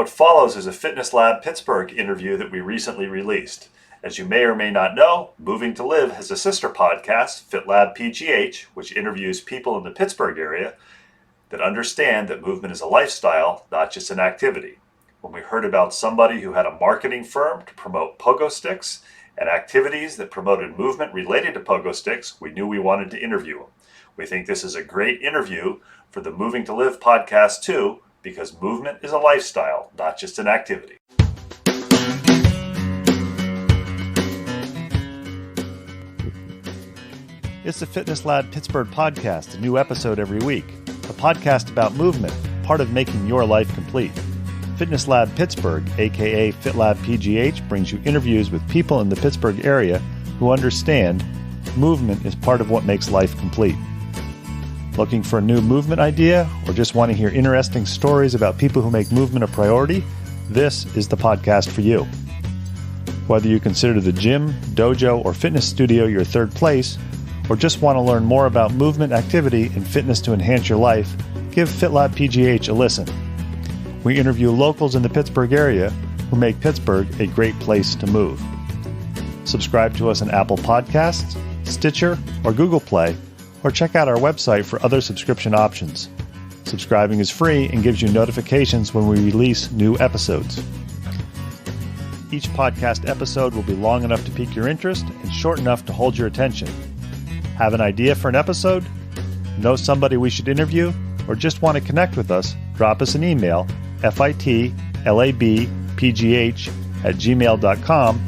What follows is a FitLab Pittsburgh interview that we recently released. As you may or may not know, Moving to Live has a sister podcast, FitLabPGH, which interviews people in the Pittsburgh area that understand that movement is a lifestyle, not just an activity. When we heard about somebody who had a marketing firm to promote pogo sticks and activities that promoted movement related to pogo sticks, we knew we wanted to interview him. We think this is a great interview for the Moving to Live podcast too, because movement is a lifestyle, not just an activity. It's the FitLab Pittsburgh podcast, a new episode every week. A podcast about movement, part of making your life complete. FitLab Pittsburgh, aka FitLabPGH, brings you interviews with people in the Pittsburgh area who understand movement is part of what makes life complete. Looking for a new movement idea, or just want to hear interesting stories about people who make movement a priority? This is the podcast for you. Whether you consider the gym, dojo, or fitness studio your third place, or just want to learn more about movement, activity, and fitness to enhance your life, give FitLabPGH a listen. We interview locals in the Pittsburgh area who make Pittsburgh a great place to move. Subscribe to us on Apple Podcasts, Stitcher, or Google Play, or check out our website for other subscription options. Subscribing is free and gives you notifications when we release new episodes. Each podcast episode will be long enough to pique your interest and short enough to hold your attention. Have an idea for an episode? Know somebody we should interview? Or just want to connect with us? Drop us an email, fitlabpgh@gmail.com,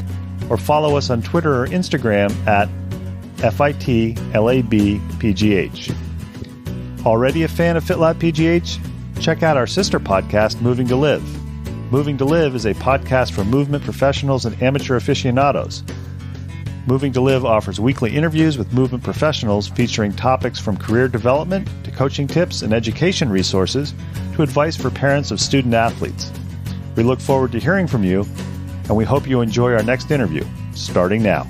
or follow us on Twitter or Instagram at FITLABPGH. Already a fan of FitLabPGH? Check out our sister podcast, Moving to Live. Moving to Live is a podcast for movement professionals and amateur aficionados. Moving to Live offers weekly interviews with movement professionals featuring topics from career development to coaching tips and education resources to advice for parents of student athletes. We look forward to hearing from you, and we hope you enjoy our next interview, starting now.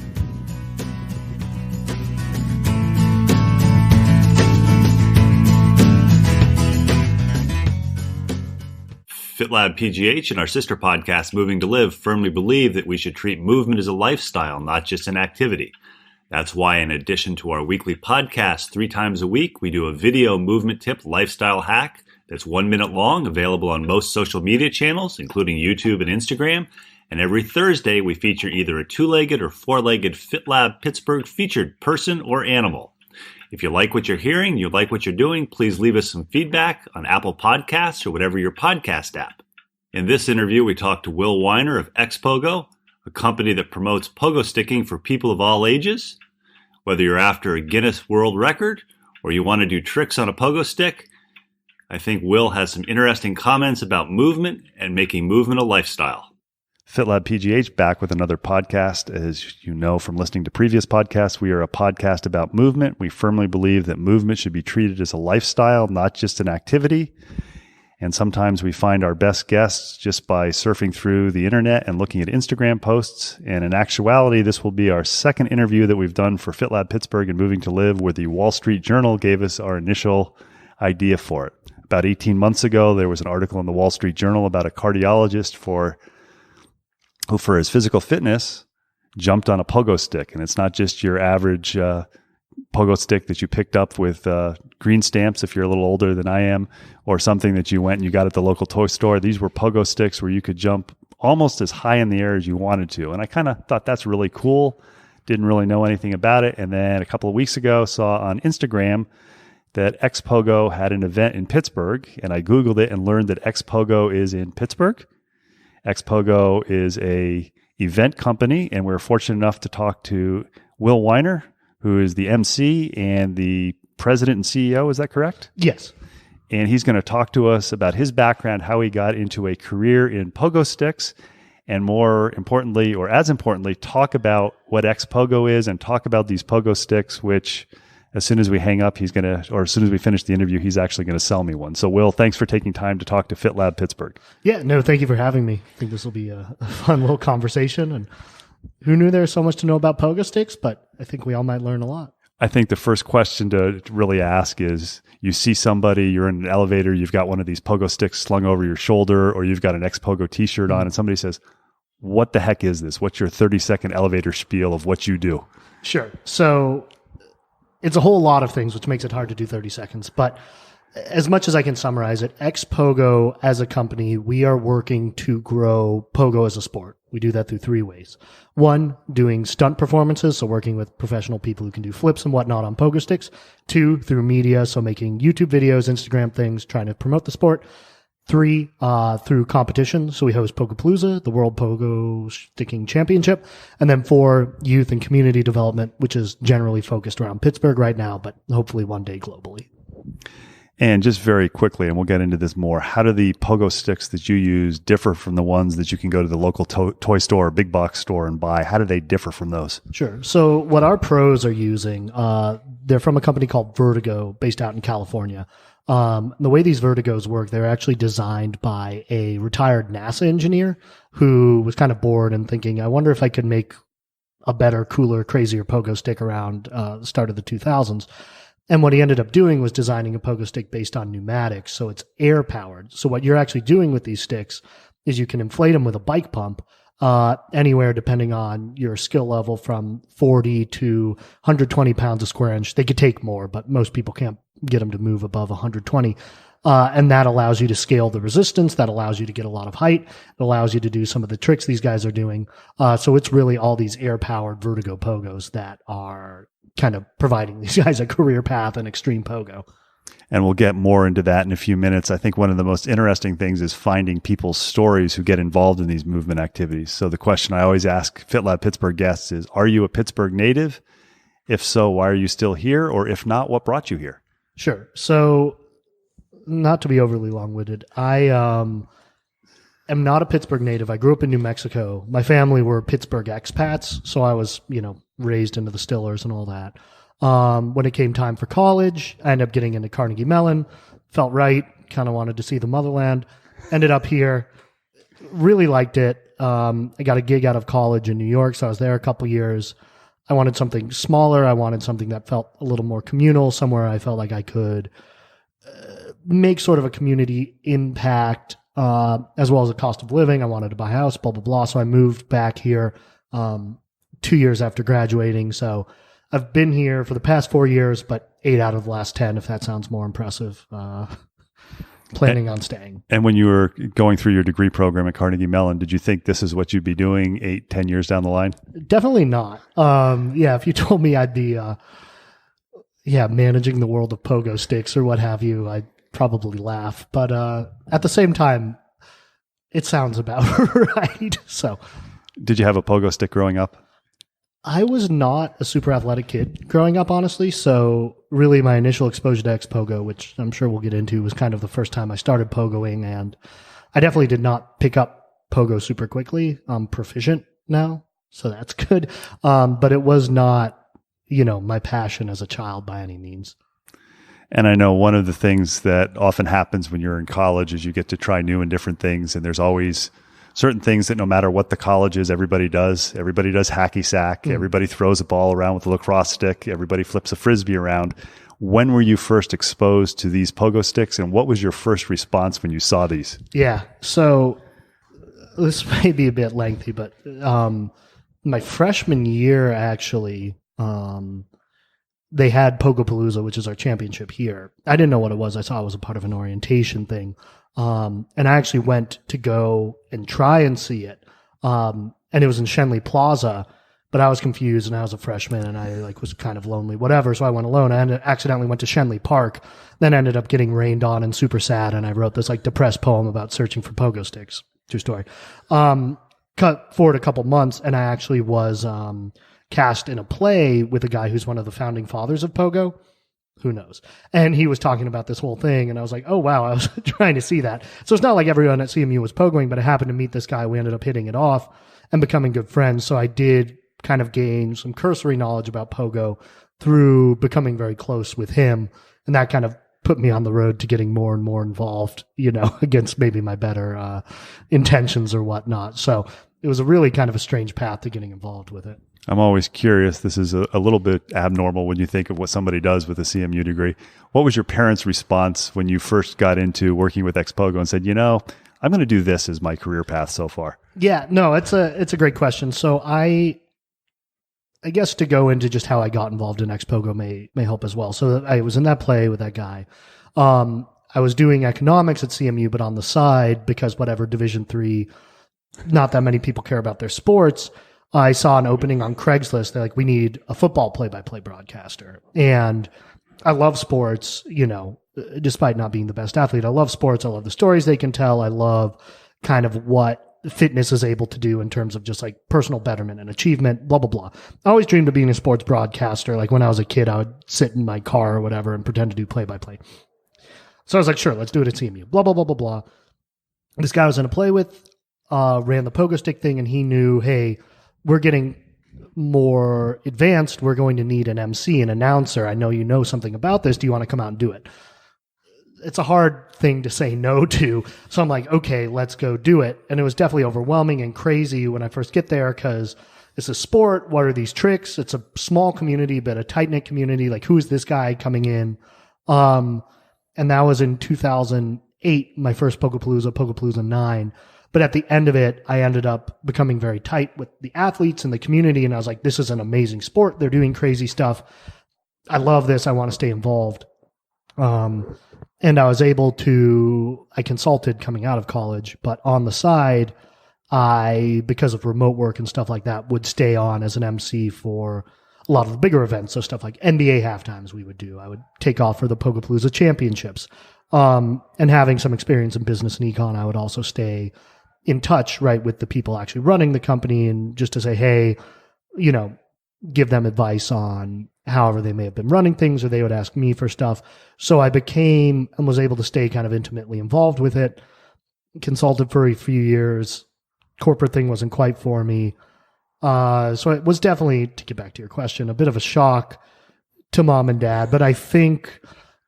FitLabPGH and our sister podcast, Moving to Live, firmly believe that we should treat movement as a lifestyle, not just an activity. That's why, in addition to our weekly podcast 3 times a week, we do a video movement tip lifestyle hack that's 1 minute long, available on most social media channels, including YouTube and Instagram. And every Thursday, we feature either a 2-legged or 4-legged FitLab Pittsburgh featured person or animal. If you like what you're hearing, you like what you're doing, please leave us some feedback on Apple Podcasts or whatever your podcast app. In this interview, we talked to Will Weiner of Xpogo, a company that promotes pogo sticking for people of all ages. Whether you're after a Guinness World Record or you want to do tricks on a pogo stick, I think Will has some interesting comments about movement and making movement a lifestyle. FitLabPGH back with another podcast. As you know from listening to previous podcasts, we are a podcast about movement. We firmly believe that movement should be treated as a lifestyle, not just an activity. And sometimes we find our best guests just by surfing through the internet and looking at Instagram posts. And in actuality, this will be our second interview that we've done for FitLab Pittsburgh and Moving to Live, where the Wall Street Journal gave us our initial idea for it. About 18 months ago, there was an article in the Wall Street Journal about a cardiologist who for his physical fitness jumped on a pogo stick. And it's not just your average pogo stick that you picked up with green stamps if you're a little older than I am, or something that you went and you got at the local toy store. These were pogo sticks where you could jump almost as high in the air as you wanted to. And I kind of thought that's really cool. Didn't really know anything about it. And then a couple of weeks ago, saw on Instagram that Xpogo had an event in Pittsburgh. And I Googled it and learned that Xpogo is in Pittsburgh. Xpogo is a event company, and we're fortunate enough to talk to Will Weiner, who is the MC and the president and CEO. Is that correct? Yes. And he's going to talk to us about his background, how he got into a career in pogo sticks, and more importantly, or as importantly, talk about what Xpogo is and talk about these pogo sticks, which as soon as we hang up, or as soon as we finish the interview, he's actually going to sell me one. So, Will, thanks for taking time to talk to FitLab Pittsburgh. Yeah, no, thank you for having me. I think this will be a fun little conversation. And who knew there was so much to know about pogo sticks, but I think we all might learn a lot. I think the first question to really ask is, you see somebody, you're in an elevator, you've got one of these pogo sticks slung over your shoulder, or you've got an Xpogo t-shirt on, and somebody says, what the heck is this? What's your 30-second elevator spiel of what you do? Sure. So it's a whole lot of things, which makes it hard to do 30 seconds. But as much as I can summarize it, Xpogo as a company, we are working to grow Pogo as a sport. We do that through 3 ways. 1, doing stunt performances, so working with professional people who can do flips and whatnot on pogo sticks. 2, through media, so making YouTube videos, Instagram things, trying to promote the sport. 3, through competition, so we host Pogopalooza, the World Pogo Sticking Championship. And then 4, youth and community development, which is generally focused around Pittsburgh right now, but hopefully one day globally. And just very quickly, and we'll get into this more, how do the pogo sticks that you use differ from the ones that you can go to the local toy store or big box store and buy? How do they differ from those? Sure. So what our pros are using, they're from a company called Vurtego based out in California. The way these Vurtegos work, they're actually designed by a retired NASA engineer who was kind of bored and thinking, I wonder if I could make a better, cooler, crazier pogo stick around the start of the 2000s. And what he ended up doing was designing a pogo stick based on pneumatics. So it's air powered. So what you're actually doing with these sticks is you can inflate them with a bike pump, anywhere depending on your skill level from 40 to 120 pounds a square inch. They could take more, but most people can't get them to move above 120. And that allows you to scale the resistance. That allows you to get a lot of height. It allows you to do some of the tricks these guys are doing. So it's really all these air powered Vurtego pogos that are kind of providing these guys a career path in extreme pogo. And we'll get more into that in a few minutes. I think one of the most interesting things is finding people's stories who get involved in these movement activities. So the question I always ask FitLab Pittsburgh guests is, are you a Pittsburgh native? If so, why are you still here? Or if not, what brought you here? Sure. So not to be overly long-winded, I am not a Pittsburgh native. I grew up in New Mexico. My family were Pittsburgh expats, so I was, raised into the Stillers and all that. When it came time for college, I ended up getting into Carnegie Mellon. Felt right. Kind of wanted to see the motherland. Ended up here. Really liked it. I got a gig out of college in New York, so I was there a couple years. I wanted something smaller. I wanted something that felt a little more communal, somewhere I felt like I could make sort of a community impact, as well as a cost of living. I wanted to buy a house, blah, blah, blah. So I moved back here 2 years after graduating. So I've been here for the past 4 years, but 8 out of the last 10, if that sounds more impressive, planning on staying. And when you were going through your degree program at Carnegie Mellon, did you think this is what you'd be doing 8, 10 years down the line? Definitely not. If you told me I'd be managing the world of pogo sticks or what have you, I'd probably laugh. But at the same time, it sounds about right. So, did you have a pogo stick growing up? I was not a super athletic kid growing up, honestly. So really my initial exposure to Xpogo, which I'm sure we'll get into, was kind of the first time I started pogoing. And I definitely did not pick up pogo super quickly. I'm proficient now, so that's good. But it was not, my passion as a child by any means. And I know one of the things that often happens when you're in college is you get to try new and different things. And there's always certain things that no matter what the college is, everybody does. Everybody does hacky sack. Everybody throws a ball around with a lacrosse stick. Everybody flips a Frisbee around. When were you first exposed to these pogo sticks, and what was your first response when you saw these? Yeah. So this may be a bit lengthy, but my freshman year, actually, they had Pogopalooza, which is our championship here. I didn't know what it was. I saw it was a part of an orientation thing. And I actually went to go and try and see it. And it was in Schenley Plaza, but I was confused and I was a freshman and I was kind of lonely, whatever. So I went alone. I accidentally went to Schenley Park, then ended up getting rained on and super sad. And I wrote this depressed poem about searching for pogo sticks. True story. Cut forward a couple months and I actually was, cast in a play with a guy who's one of the founding fathers of Pogo. Who knows? And he was talking about this whole thing, and I was like, oh, wow, I was trying to see that. So it's not like everyone at CMU was pogoing, but I happened to meet this guy. We ended up hitting it off and becoming good friends. So I did kind of gain some cursory knowledge about Pogo through becoming very close with him, and that kind of put me on the road to getting more and more involved, against maybe my better intentions or whatnot. So it was a really kind of a strange path to getting involved with it. I'm always curious. This is a little bit abnormal when you think of what somebody does with a CMU degree. What was your parents' response when you first got into working with Xpogo and said, I'm going to do this as my career path so far? Yeah, no, it's a great question. So I guess to go into just how I got involved in Xpogo may help as well. So I was in that play with that guy. I was doing economics at CMU, but on the side, because whatever, Division III, not that many people care about their sports, I saw an opening on Craigslist. They're like, we need a football play-by-play broadcaster. And I love sports, despite not being the best athlete. I love sports. I love the stories they can tell. I love kind of what fitness is able to do in terms of just like personal betterment and achievement, blah, blah, blah. I always dreamed of being a sports broadcaster. Like when I was a kid, I would sit in my car or whatever and pretend to do play-by-play. So I was like, sure, let's do it at CMU, blah, blah, blah, blah, blah. This guy I was in a play with ran the pogo stick thing, and he knew, hey, we're getting more advanced. We're going to need an MC, an announcer. I know you know something about this. Do you want to come out and do it? It's a hard thing to say no to. So I'm like, okay, let's go do it. And it was definitely overwhelming and crazy when I first get there because it's a sport. What are these tricks? It's a small community, but a tight-knit community. Like, who's this guy coming in? And that was in 2008, my first Pogopalooza 9. But at the end of it, I ended up becoming very tight with the athletes and the community. And I was like, this is an amazing sport. They're doing crazy stuff. I love this. I want to stay involved. And I was able to, I consulted coming out of college, but on the side, because of remote work and stuff like that, would stay on as an MC for a lot of the bigger events. So stuff like NBA halftimes we would do. I would take off for the Pogopalooza championships. And having some experience in business and econ, I would also stay in touch, right, with the people actually running the company and just to say, hey, give them advice on however they may have been running things, or they would ask me for stuff. So I became and was able to stay kind of intimately involved with it, consulted for a few years. Corporate thing wasn't quite for me. So it was definitely, to get back to your question, a bit of a shock to mom and dad. But I think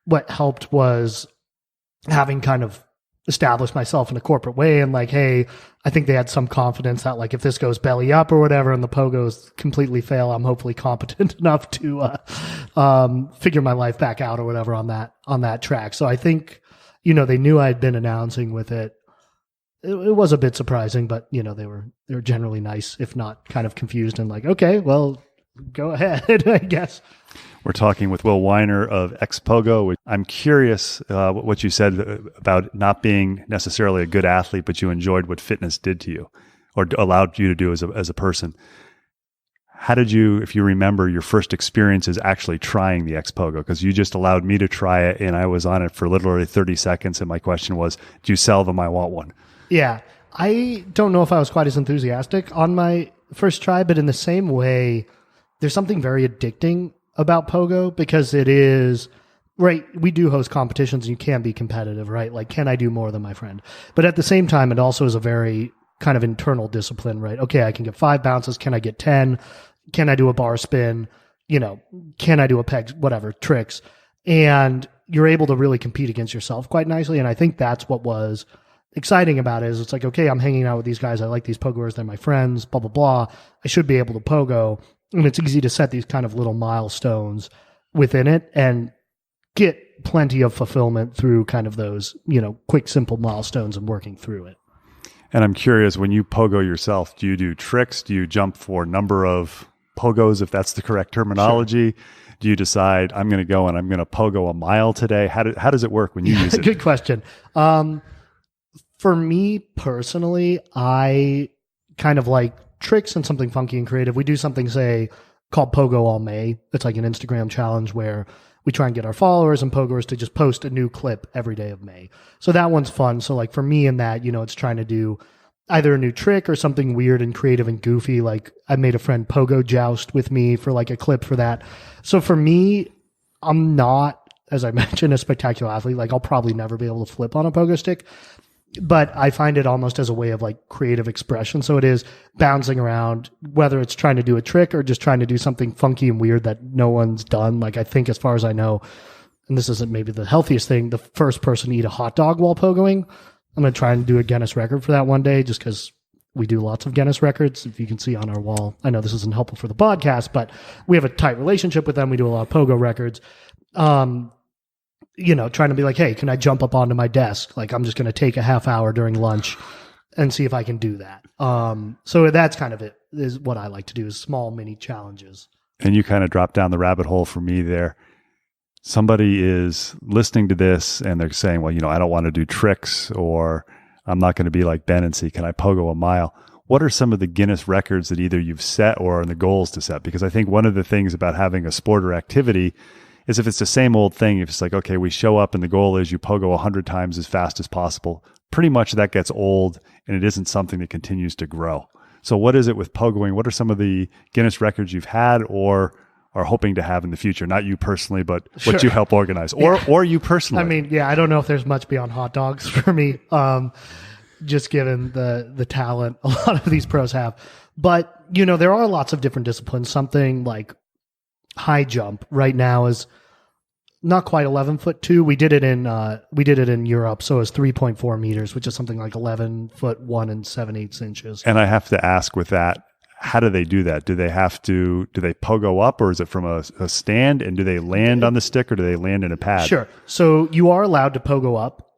what helped was having kind of established myself in a corporate way and like, hey, I think they had some confidence that like if this goes belly up or whatever and the pogos completely fail, I'm hopefully competent enough to figure my life back out or whatever on that track. So I think, they knew I'd been announcing with it. It was a bit surprising, but they were generally nice, if not kind of confused and like, okay, well, go ahead, I guess. We're talking with Will Weiner of Xpogo. I'm curious what you said about not being necessarily a good athlete, but you enjoyed what fitness did to you or allowed you to do as a person. How did you, if you remember, your first experiences actually trying the Xpogo? Because you just allowed me to try it, and I was on it for literally 30 seconds, and my question was, do you sell them? I want one. Yeah. I don't know if I was quite as enthusiastic on my first try, but in the same way, there's something very addicting about Pogo because it is, right, we do host competitions and you can be competitive, right? Like, can I do more than my friend? But at the same time, it also is a very kind of internal discipline, right? Okay, I can get 5 bounces. Can I get 10? Can I do a bar spin? Can I do a peg, whatever, tricks? And you're able to really compete against yourself quite nicely. And I think that's what was exciting about it is it's like, okay, I'm hanging out with these guys. I like these pogoers. They're my friends, blah, blah, blah. I should be able to pogo. And it's easy to set these kind of little milestones within it and get plenty of fulfillment through kind of those, quick, simple milestones and working through it. And I'm curious, when you pogo yourself, do you do tricks? Do you jump for number of pogos, if that's the correct terminology? Sure. Do you decide I'm going to go and I'm going to pogo a mile today? How does it work when you use it? Good question. For me personally, I kind of like tricks and something funky and creative. We do something, say, called Pogo All May. It's like an Instagram challenge where we try and get our followers and pogoers to just post a new clip every day of May. So that one's fun. So like for me in that, it's trying to do either a new trick or something weird and creative and goofy. Like I made a friend Pogo joust with me for like a clip for that. So for me, I'm not, as I mentioned, a spectacular athlete. Like I'll probably never be able to flip on a pogo stick. But I find it almost as a way of like creative expression. So it is bouncing around, whether it's trying to do a trick or just trying to do something funky and weird that no one's done. Like I think as far as I know, and this isn't maybe the healthiest thing, the first person to eat a hot dog while pogoing, I'm going to try and do a Guinness record for that one day just because We do lots of Guinness records, if you can see on our wall. I know this isn't helpful for the podcast, but we have a tight relationship with them. We do a lot of Pogo records. Trying to be like, hey, can I jump up onto my desk? Like, I'm just going to take a half hour during lunch and see if I can do that. So that's kind of it, is what I like to do, is small mini challenges. And you kind of drop down the rabbit hole for me there. Somebody is listening to this and they're saying, well, I don't want to do tricks, or I'm not going to be like Ben and see, can I Pogo a mile? What are some of the Guinness records that either you've set or are in the goals to set? Because I think one of the things about having a sport or activity is if it's the same old thing, if it's like, okay, we show up and the goal is you Pogo 100 times as fast as possible, pretty much that gets old and it isn't something that continues to grow. So what is it with Pogoing? What are some of the Guinness records you've had or are hoping to have in the future? Not you personally, but what you help organize, or you personally. I mean, I don't know if there's much beyond hot dogs for me, just given the talent a lot of these pros have. But, there are lots of different disciplines. Something like high jump right now is not quite 11'2". We did it in Europe, so it's 3.4 meters, which is something like 11'1" and 7/8 inches. And I have to ask with that, how do they do that? Do they Pogo up, or is it from a stand? And do they land on the stick, or do they land in a pad? Sure. So you are allowed to Pogo up.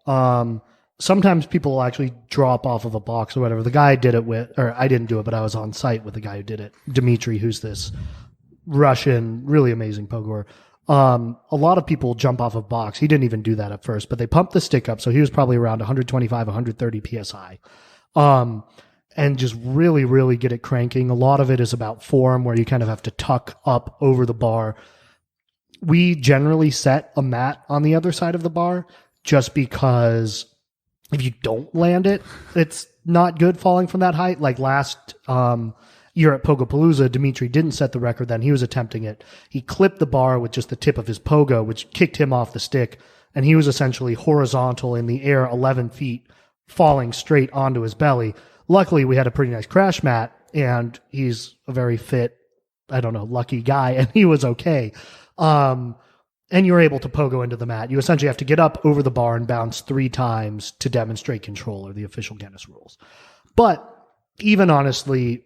Sometimes people will actually drop off of a box or whatever. The guy I did it with, or I didn't do it, but I was on site with the guy who did it, Dmitry, who's this Russian, really amazing Pogoer. A lot of people jump off a box. He didn't even do that at first, but they pumped the stick up. So he was probably around 125, 130 PSI. And just really, really get it cranking. A lot of it is about form, where you kind of have to tuck up over the bar. We generally set a mat on the other side of the bar, just because if you don't land it, it's not good falling from that height. Like last year at Pogopalooza, Dmitry didn't set the record then. He was attempting it. He clipped the bar with just the tip of his Pogo, which kicked him off the stick, and he was essentially horizontal in the air 11 feet, falling straight onto his belly. Luckily, we had a pretty nice crash mat, and he's a very fit, lucky guy, and he was okay. And you're able to Pogo into the mat. You essentially have to get up over the bar and bounce 3 times to demonstrate control, or the official Guinness rules. But even honestly,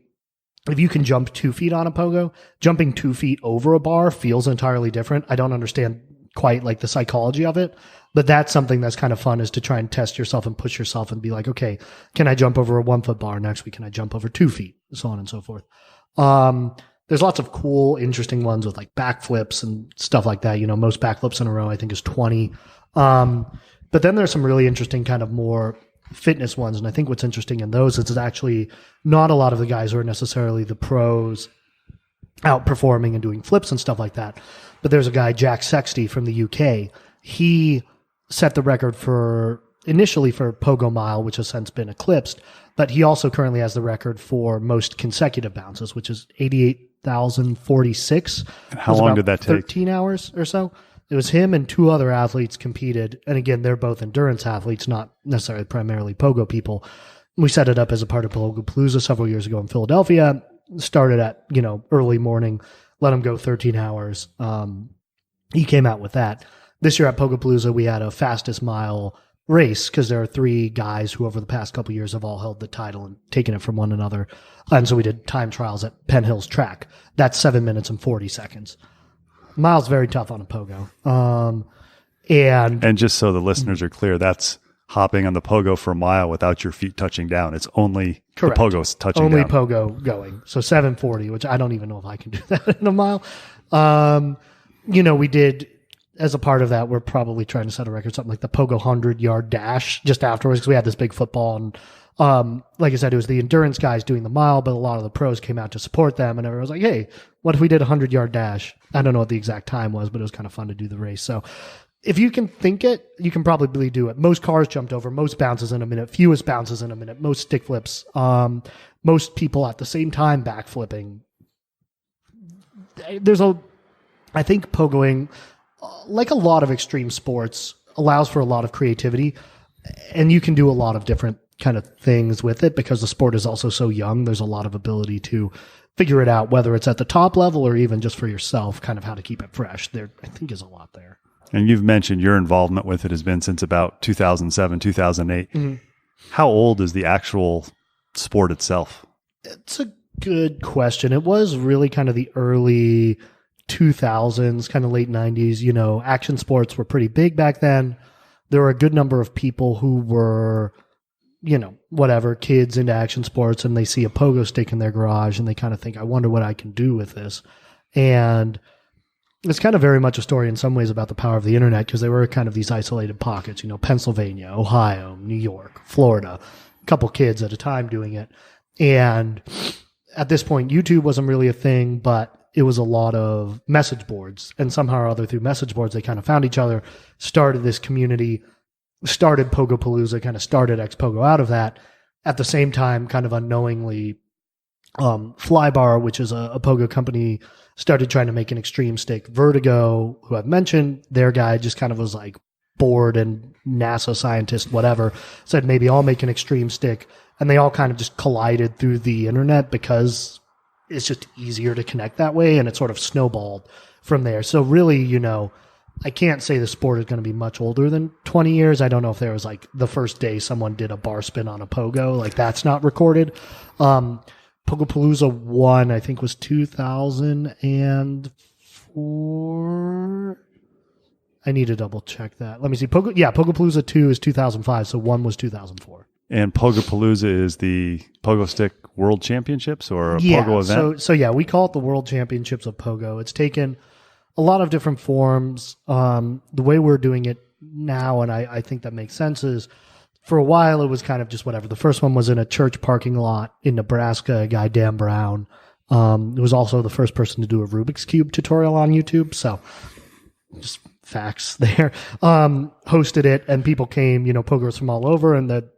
if you can jump 2 feet on a Pogo, jumping 2 feet over a bar feels entirely different. I don't understand quite like the psychology of it, but that's something that's kind of fun, is to try and test yourself and push yourself and be like, okay, can I jump over a 1 foot bar? Next week, can I jump over 2 feet? So on and so forth. There's lots of cool, interesting ones with like backflips and stuff like that. Most backflips in a row, I think, is 20. But then there's some really interesting kind of more fitness ones. And I think what's interesting in those is it's actually not a lot of the guys who are necessarily the pros outperforming and doing flips and stuff like that. But there's a guy, Jack Sexty from the UK. He set the record initially for Pogo Mile, which has since been eclipsed, but he also currently has the record for most consecutive bounces, which is 88,046. And how long did that take? 13 hours or so. It was him and 2 other athletes competed. And again, they're both endurance athletes, not necessarily primarily Pogo people. We set it up as a part of Pogopalooza several years ago in Philadelphia. Started at, early morning, let him go 13 hours. He came out with that. This year at Pogopalooza, we had a fastest mile race, because there are 3 guys who over the past couple of years have all held the title and taken it from one another. And so we did time trials at Penn Hills track. That's 7 minutes and 40 seconds. Mile's very tough on a Pogo. And just so the listeners are clear, that's hopping on the Pogo for a mile without your feet touching down. It's only correct. The Pogo's touching only down. Only Pogo going. So 740, which I don't even know if I can do that in a mile. We did, as a part of that, we're probably trying to set a record, something like the Pogo 100-yard dash just afterwards, because we had this big football. And like I said, it was the endurance guys doing the mile, but a lot of the pros came out to support them. And everyone was like, hey, what if we did a 100-yard dash? I don't know what the exact time was, but it was kind of fun to do the race. So if you can think it, you can probably do it. Most cars jumped over, most bounces in a minute, fewest bounces in a minute, most stick flips, most people at the same time backflipping. I think Pogoing, like a lot of extreme sports, allows for a lot of creativity, and you can do a lot of different kind of things with it because the sport is also so young. There's a lot of ability to figure it out, whether it's at the top level or even just for yourself, kind of how to keep it fresh. There, I think, is a lot there. And you've mentioned your involvement with it has been since about 2007, 2008. Mm-hmm. How old is the actual sport itself? It's a good question. It was really kind of the early 2000s, kind of late 90s. Action sports were pretty big back then. There were a good number of people who were, kids into action sports, and they see a pogo stick in their garage and they kind of think, I wonder what I can do with this. And it's kind of very much a story in some ways about the power of the internet, because they were kind of these isolated pockets, Pennsylvania, Ohio, New York, Florida, a couple kids at a time doing it. And at this point, YouTube wasn't really a thing, but it was a lot of message boards. And somehow or other through message boards, they kind of found each other, started this community, started Pogopalooza, kind of started Xpogo out of that. At the same time, kind of unknowingly, Flybar, which is a Pogo company, started trying to make an extreme stick. Vurtego, who I've mentioned, their guy just kind of was like bored and NASA scientist, whatever, said maybe I'll make an extreme stick. And they all kind of just collided through the internet because it's just easier to connect that way. And it sort of snowballed from there. So really, I can't say the sport is going to be much older than 20 years. I don't know if there was like the first day someone did a bar spin on a pogo. Like that's not recorded. Pogopalooza 1, I think, was 2004. I need to double check that. Let me see. Pogopalooza 2 is 2005, so 1 was 2004. And Pogopalooza is the Pogo Stick World Championships or a Pogo event? So we call it the World Championships of Pogo. It's taken a lot of different forms. The way we're doing it now, and I think that makes sense, is for a while it was kind of just whatever. The first one was in a church parking lot in Nebraska, a guy, Dan Brown. It was also the first person to do a Rubik's Cube tutorial on YouTube. So just facts there. Hosted it, and people came, pogos from all over, and the,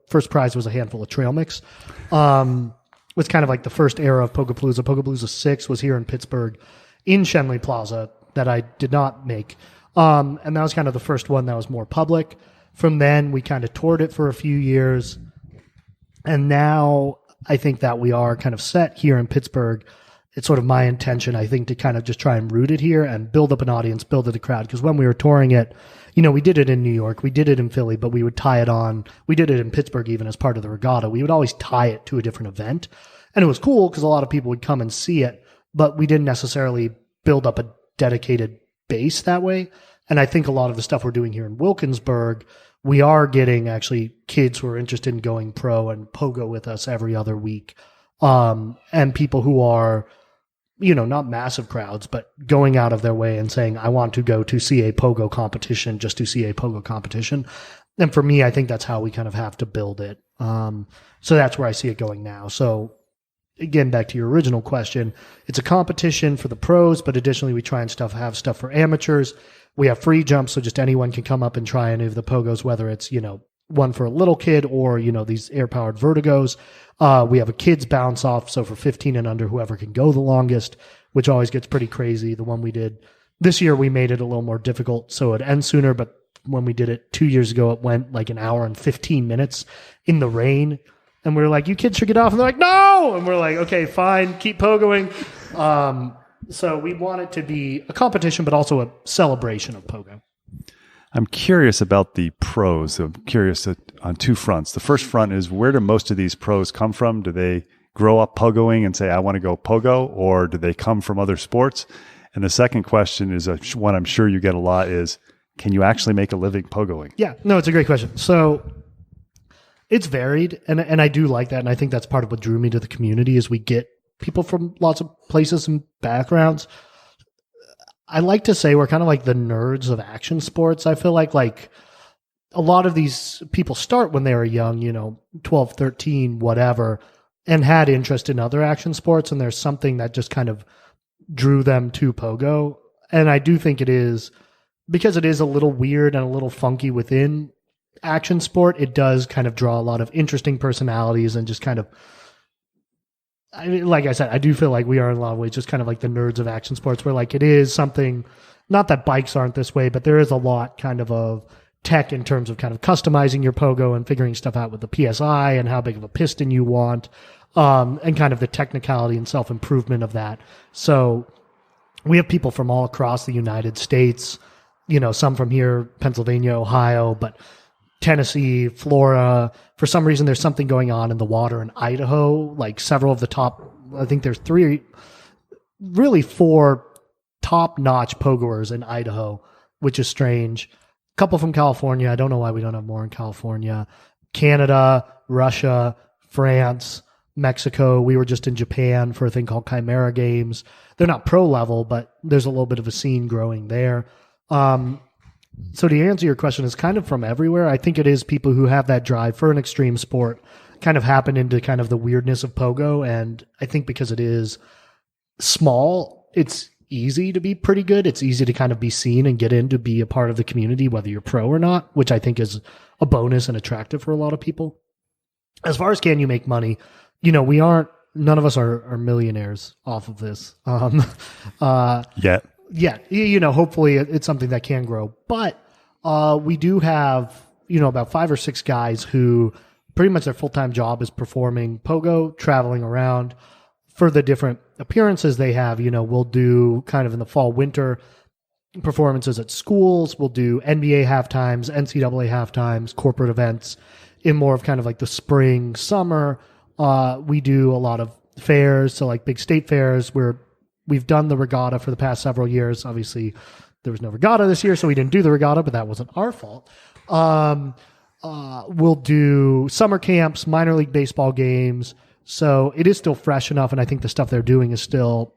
first prize was a handful of trail mix. Was kind of like the first era of Pogopalooza. Pogopalooza 6 was here in Pittsburgh in Schenley Plaza that I did not make. And that was kind of the first one that was more public. From then, we kind of toured it for a few years. And now I think that we are kind of set here in Pittsburgh. It's sort of my intention, I think, to kind of just try and root it here and build up an audience, build up a crowd. Because when we were touring it, we did it in New York, we did it in Philly, but we would tie it on. We did it in Pittsburgh even as part of the regatta. We would always tie it to a different event. And it was cool because a lot of people would come and see it, but we didn't necessarily build up a dedicated base that way. And I think a lot of the stuff we're doing here in Wilkinsburg, we are getting actually kids who are interested in going pro and pogo with us every other week. And people who are, not massive crowds, but going out of their way and saying, I want to go to see a pogo competition just to see a pogo competition. And for me, I think that's how we kind of have to build it. So that's where I see it going now. So again, back to your original question, it's a competition for the pros, but additionally we try and have stuff for amateurs. We have free jumps, so just anyone can come up and try any of the pogos, whether it's, one for a little kid or, these air-powered Vurtegos. We have a kids bounce off, so for 15 and under, whoever can go the longest, which always gets pretty crazy. The one we did this year, we made it a little more difficult, so it ends sooner, but when we did it 2 years ago, it went like an hour and 15 minutes in the rain. And we were like, you kids should get off. And they're like, no! And we're like, okay, fine, keep pogoing. So we want it to be a competition, but also a celebration of pogo. I'm curious about the pros. I'm curious on two fronts. The first front is, where do most of these pros come from? Do they grow up pogoing and say, I want to go pogo, or do they come from other sports? And the second question is one I'm sure you get a lot is, can you actually make a living pogoing? Yeah, no, it's a great question. So it's varied, and I do like that, and I think that's part of what drew me to the community is we get people from lots of places and backgrounds. I like to say we're kind of like the nerds of action sports. I feel like a lot of these people start when they were young, 12, 13, whatever, and had interest in other action sports, and there's something that just kind of drew them to pogo. And I do think it is, because it is a little weird and a little funky within action sport, it does kind of draw a lot of interesting personalities and just kind of, like I said, I do feel like we are in a lot of ways just kind of like the nerds of action sports, where like it is something, not that bikes aren't this way, but there is a lot kind of tech in terms of kind of customizing your pogo and figuring stuff out with the PSI and how big of a piston you want, and kind of the technicality and self-improvement of that. So we have people from all across the United States, some from here, Pennsylvania, Ohio, but Tennessee, Florida. For some reason, there's something going on in the water in Idaho. Like several of the top, I think there's 4 top-notch pogoers in Idaho, which is strange. A couple from California. I don't know why we don't have more in California. Canada, Russia, France, Mexico. We were just in Japan for a thing called Chimera Games. They're not pro level, but there's a little bit of a scene growing there. So to answer your question, it's kind of from everywhere. I think it is people who have that drive for an extreme sport kind of happen into kind of the weirdness of Pogo. And I think because it is small, it's easy to be pretty good. It's easy to kind of be seen and get in to be a part of the community, whether you're pro or not, which I think is a bonus and attractive for a lot of people. As far as can you make money, none of us are millionaires off of this. Yet. Yeah. Hopefully it's something that can grow, but we do have, about 5 or 6 guys who pretty much their full-time job is performing Pogo, traveling around. For the different appearances they have, we'll do kind of in the fall, winter performances at schools. We'll do NBA halftimes, NCAA halftimes, corporate events. In more of kind of like the spring, summer, we do a lot of fairs. So like big state fairs where we've done the regatta for the past several years. Obviously there was no regatta this year, so we didn't do the regatta, but that wasn't our fault. We'll do summer camps, minor league baseball games. So it is still fresh enough, and I think the stuff they're doing is still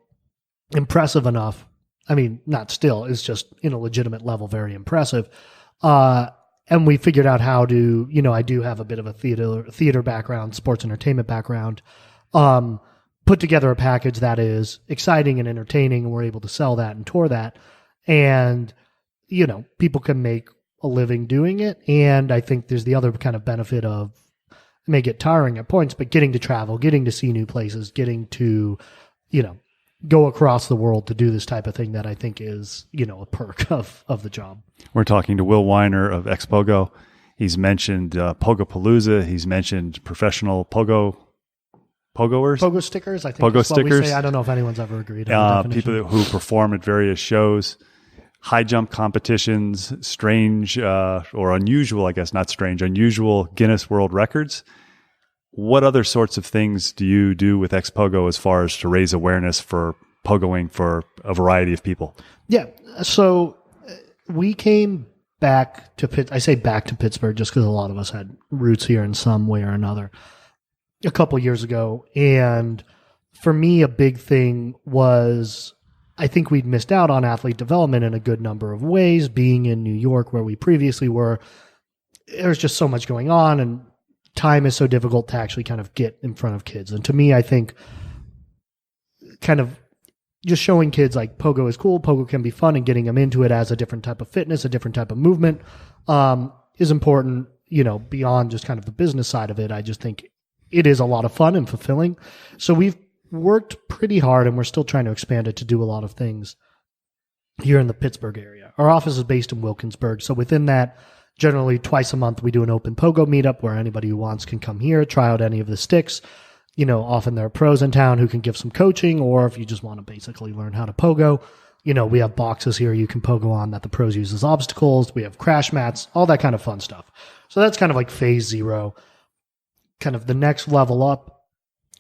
impressive enough. I mean, not still, it's just in a legitimate level, very impressive. And we figured out how to, I do have a bit of a theater background, sports entertainment background, put together a package that is exciting and entertaining, and we're able to sell that and tour that. And, people can make a living doing it. And I think there's the other kind of benefit of, it may get tiring at points, but getting to travel, getting to see new places, getting to, go across the world to do this type of thing that I think is, a perk of the job. We're talking to Will Weiner of Xpogo. He's mentioned Pogopalooza. He's mentioned professional pogoers. Pogo stickers, I think. Pogo is what stickers. We say. I don't know if anyone's ever agreed on the people who perform at various shows, high jump competitions, strange or unusual, I guess not strange, unusual Guinness World Records. What other sorts of things do you do with Xpogo as far as to raise awareness for pogoing for a variety of people? Yeah. So we came back to Pittsburgh. I say back to Pittsburgh just because a lot of us had roots here in some way or another a couple years ago. And for me, a big thing was I think we'd missed out on athlete development in a good number of ways. Being in New York where we previously were, there's just so much going on, and time is so difficult to actually kind of get in front of kids. And to me, I think kind of just showing kids like Pogo is cool, Pogo can be fun, and getting them into it as a different type of fitness, a different type of movement is important, beyond just kind of the business side of it. I just think it is a lot of fun and fulfilling. So we've worked pretty hard, and we're still trying to expand it to do a lot of things here in the Pittsburgh area. Our office is based in Wilkinsburg. So within that, generally twice a month, we do an open Pogo meetup where anybody who wants can come here, try out any of the sticks. Often there are pros in town who can give some coaching, or if you just want to basically learn how to Pogo, we have boxes here you can Pogo on that the pros use as obstacles. We have crash mats, all that kind of fun stuff. So that's kind of like phase 0. Kind of the next level up,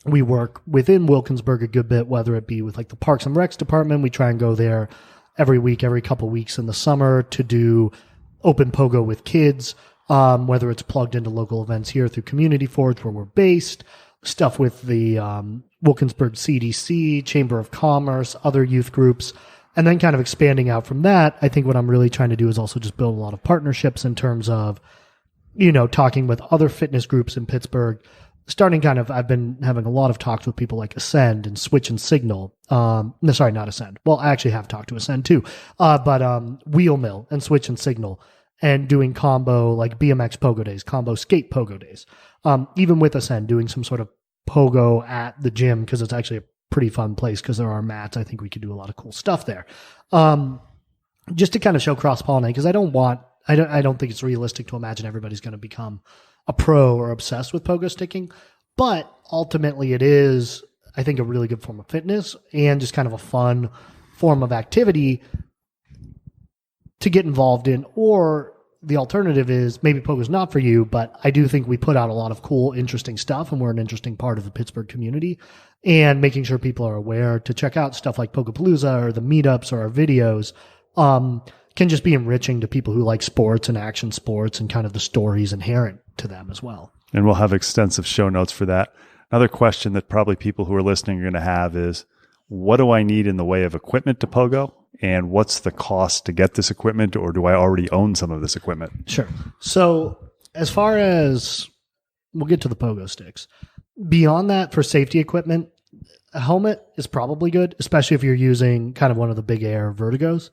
we work within Wilkinsburg a good bit, whether it be with like the Parks and Recs department. We try and go there every week, every couple weeks in the summer to do open Pogo with kids, whether it's plugged into local events here through Community Forge where we're based, stuff with the Wilkinsburg CDC, Chamber of Commerce, other youth groups, and then kind of expanding out from that. I think what I'm really trying to do is also just build a lot of partnerships in terms of, talking with other fitness groups in Pittsburgh, I've been having a lot of talks with people like Ascend and Switch and Signal. No, sorry, not Ascend. Well, I actually have talked to Ascend too. But Wheel Mill and Switch and Signal, and doing combo like BMX Pogo days, combo skate Pogo days. Even with Ascend, doing some sort of Pogo at the gym because it's actually a pretty fun place because there are mats. I think we could do a lot of cool stuff there. Just to kind of show cross-pollinate, because I don't think it's realistic to imagine everybody's going to become a pro or obsessed with Pogo sticking, but ultimately it is, I think, a really good form of fitness and just kind of a fun form of activity to get involved in, or the alternative is maybe Pogo's not for you, but I do think we put out a lot of cool, interesting stuff, and we're an interesting part of the Pittsburgh community. And making sure people are aware to check out stuff like Pogapalooza or the meetups or our videos can just be enriching to people who like sports and action sports and kind of the stories inherent to them as well. And we'll have extensive show notes for that. Another question that probably people who are listening are going to have is, what do I need in the way of equipment to Pogo? And what's the cost to get this equipment, or do I already own some of this equipment? Sure. So as far as, we'll get to the Pogo sticks. Beyond that, for safety equipment, a helmet is probably good, especially if you're using kind of one of the big air Vurtegos.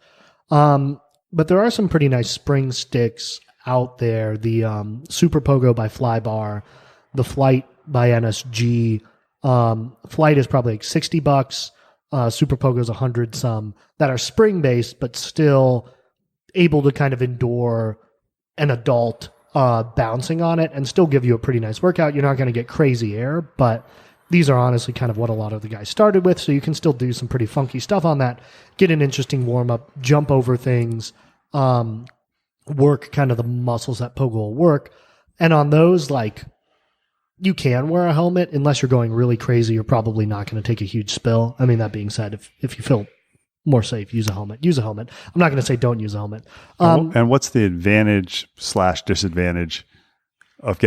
But there are some pretty nice spring sticks out there. The Super Pogo by Flybar, the Flight by NSG. Flight is probably like $60. Super Pogo is 100 some, that are spring based, but still able to kind of endure an adult bouncing on it and still give you a pretty nice workout. You're not going to get crazy air, but these are honestly kind of what a lot of the guys started with. So you can still do some pretty funky stuff on that, get an interesting warm up, jump over things, work kind of the muscles that Pogo will work. And on those, like, you can wear a helmet unless you're going really crazy. You're probably not going to take a huge spill. I mean, that being said, if you feel more safe, use a helmet. Use a helmet. I'm not going to say don't use a helmet. And what's the advantage / disadvantage of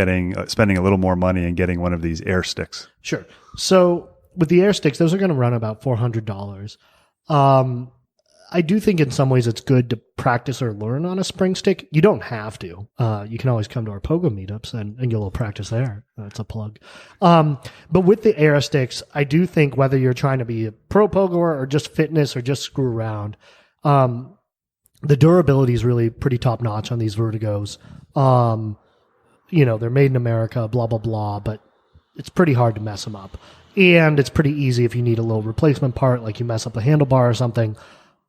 spending a little more money and getting one of these air sticks? Sure. So with the air sticks, those are going to run about $400. I do think in some ways it's good to practice or learn on a spring stick. You don't have to. You can always come to our Pogo meetups and get a little practice there. That's a plug. But with the air sticks, I do think whether you're trying to be a pro Pogoer or just fitness or just screw around, the durability is really pretty top notch on these Vurtegos. They're made in America, blah, blah, blah, but it's pretty hard to mess them up. And it's pretty easy if you need a little replacement part, like you mess up a handlebar or something.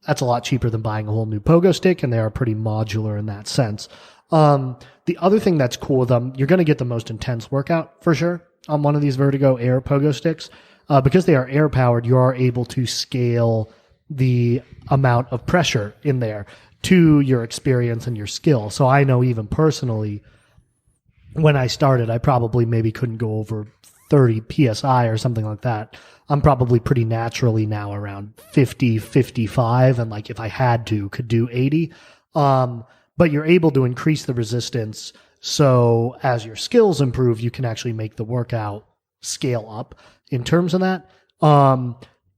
That's a lot cheaper than buying a whole new Pogo stick, and they are pretty modular in that sense. The other thing that's cool with them, you're going to get the most intense workout for sure on one of these Vurtego Air Pogo sticks. Because they are air powered, you are able to scale the amount of pressure in there to your experience and your skill. So I know even personally, when I started, I probably maybe couldn't go over 30 PSI or something like that. I'm probably pretty naturally now around 50, 55. And like if I had to, could do 80. But you're able to increase the resistance. So as your skills improve, you can actually make the workout scale up in terms of that.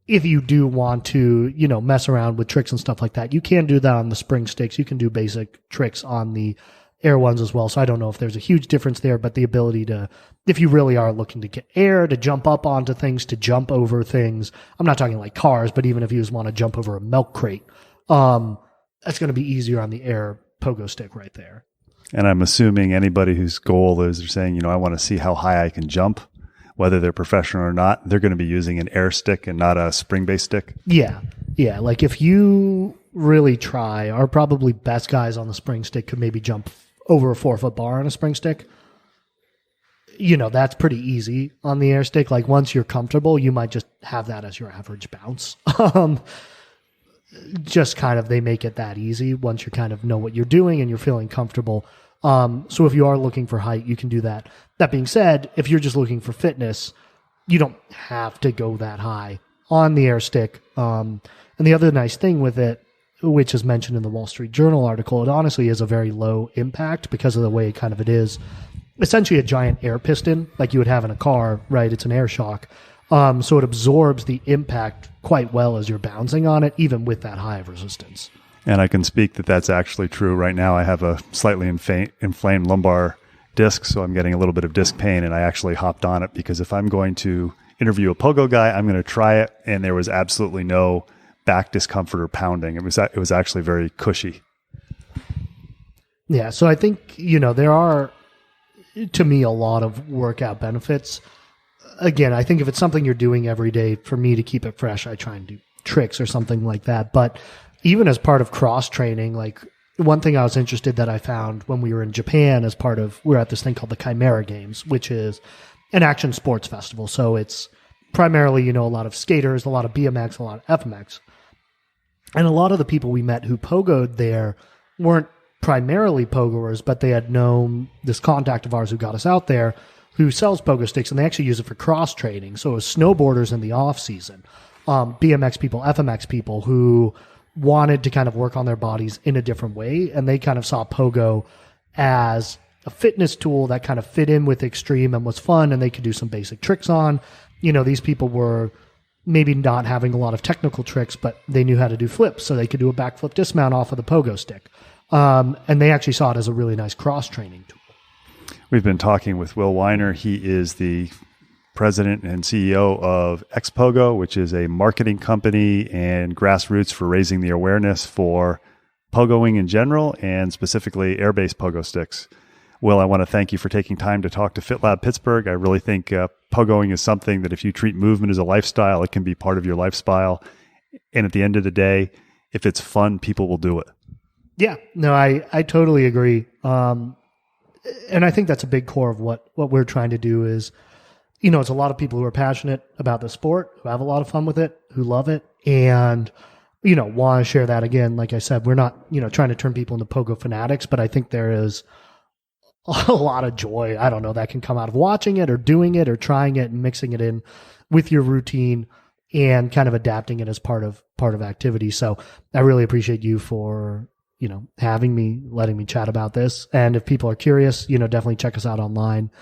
If you do want to, mess around with tricks and stuff like that, you can do that on the spring sticks. You can do basic tricks on the air ones as well. So I don't know if there's a huge difference there, but the ability to, if you really are looking to get air, to jump up onto things, to jump over things, I'm not talking like cars, but even if you just want to jump over a milk crate, that's going to be easier on the air Pogo stick right there. And I'm assuming anybody whose goal is they're saying, I want to see how high I can jump, whether they're professional or not, they're going to be using an air stick and not a spring-based stick. Yeah. Yeah. Like if you really try, our probably best guys on the spring stick could maybe jump over a 4-foot bar on a spring stick. That's pretty easy on the air stick. Like once you're comfortable, you might just have that as your average bounce. Just kind of, they make it that easy once you kind of know what you're doing and you're feeling comfortable. So if you are looking for height, you can do that. That being said, if you're just looking for fitness, you don't have to go that high on the air stick. And the other nice thing with it, which is mentioned in the Wall Street Journal article, it honestly is a very low impact because of the way it is essentially a giant air piston like you would have in a car, right? It's an air shock. So it absorbs the impact quite well as you're bouncing on it, even with that high of resistance. And I can speak that that's actually true. Right now I have a slightly inflamed lumbar disc, so I'm getting a little bit of disc pain, and I actually hopped on it because if I'm going to interview a Pogo guy, I'm going to try it, and there was absolutely no back discomfort or pounding. It was actually very cushy. Yeah, so I think, there are, to me, a lot of workout benefits. Again, I think if it's something you're doing every day, for me to keep it fresh, I try and do tricks or something like that. But even as part of cross training, like one thing I was interested that I found when we were in Japan as part of, we're at this thing called the Chimera Games, which is an action sports festival. So it's primarily, a lot of skaters, a lot of BMX, a lot of FMX. And a lot of the people we met who pogoed there weren't primarily pogoers, but they had known this contact of ours who got us out there who sells pogo sticks, and they actually use it for cross training. So it was snowboarders in the off season, BMX people, FMX people who wanted to kind of work on their bodies in a different way. And they kind of saw pogo as a fitness tool that kind of fit in with extreme and was fun, and they could do some basic tricks on. These people were maybe not having a lot of technical tricks, but they knew how to do flips, so they could do a backflip dismount off of the pogo stick. And they actually saw it as a really nice cross-training tool. We've been talking with Will Weiner. He is the president and CEO of Xpogo, which is a marketing company and grassroots for raising the awareness for pogoing in general and specifically air-based pogo sticks. Will, I want to thank you for taking time to talk to FitLab Pittsburgh. I really think pogoing is something that if you treat movement as a lifestyle, it can be part of your lifestyle. And at the end of the day, if it's fun, people will do it. Yeah, no, I totally agree. And I think that's a big core of what we're trying to do is, it's a lot of people who are passionate about the sport, who have a lot of fun with it, who love it, and, want to share that. Again, like I said, we're not, trying to turn people into pogo fanatics, but I think there is a lot of joy, I don't know, that can come out of watching it or doing it or trying it and mixing it in with your routine and kind of adapting it as part of activity. So I really appreciate you for, having me, letting me chat about this. And if people are curious, definitely check us out online,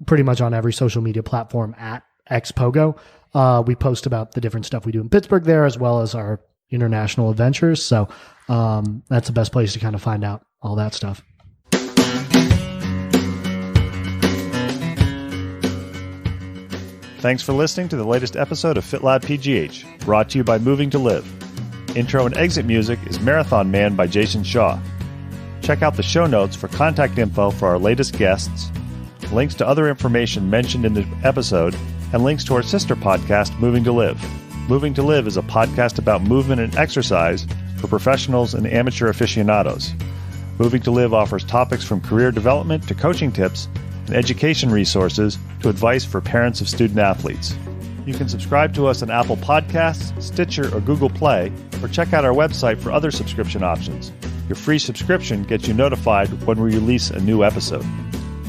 pretty much on every social media platform at Xpogo. We post about the different stuff we do in Pittsburgh there, as well as our international adventures. So that's the best place to kind of find out all that stuff. Thanks for listening to the latest episode of FitLabPGH, brought to you by Moving to Live. Intro and exit music is Marathon Man by Jason Shaw. Check out the show notes for contact info for our latest guests, links to other information mentioned in the episode, and links to our sister podcast, Moving to Live. Moving to Live is a podcast about movement and exercise for professionals and amateur aficionados. Moving to Live offers topics from career development to coaching tips and education resources to advice for parents of student athletes. You can subscribe to us on Apple Podcasts, Stitcher, or Google Play, or check out our website for other subscription options. Your free subscription gets you notified when we release a new episode.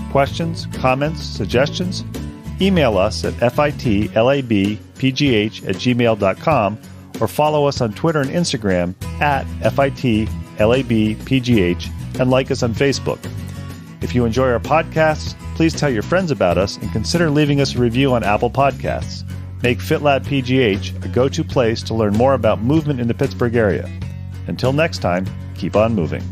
Questions, comments, suggestions? Email us at fitlabpgh@gmail.com or follow us on Twitter and Instagram at fitlabpgh and like us on Facebook. If you enjoy our podcasts, please tell your friends about us and consider leaving us a review on Apple Podcasts. Make FitLabPGH a go-to place to learn more about movement in the Pittsburgh area. Until next time, keep on moving.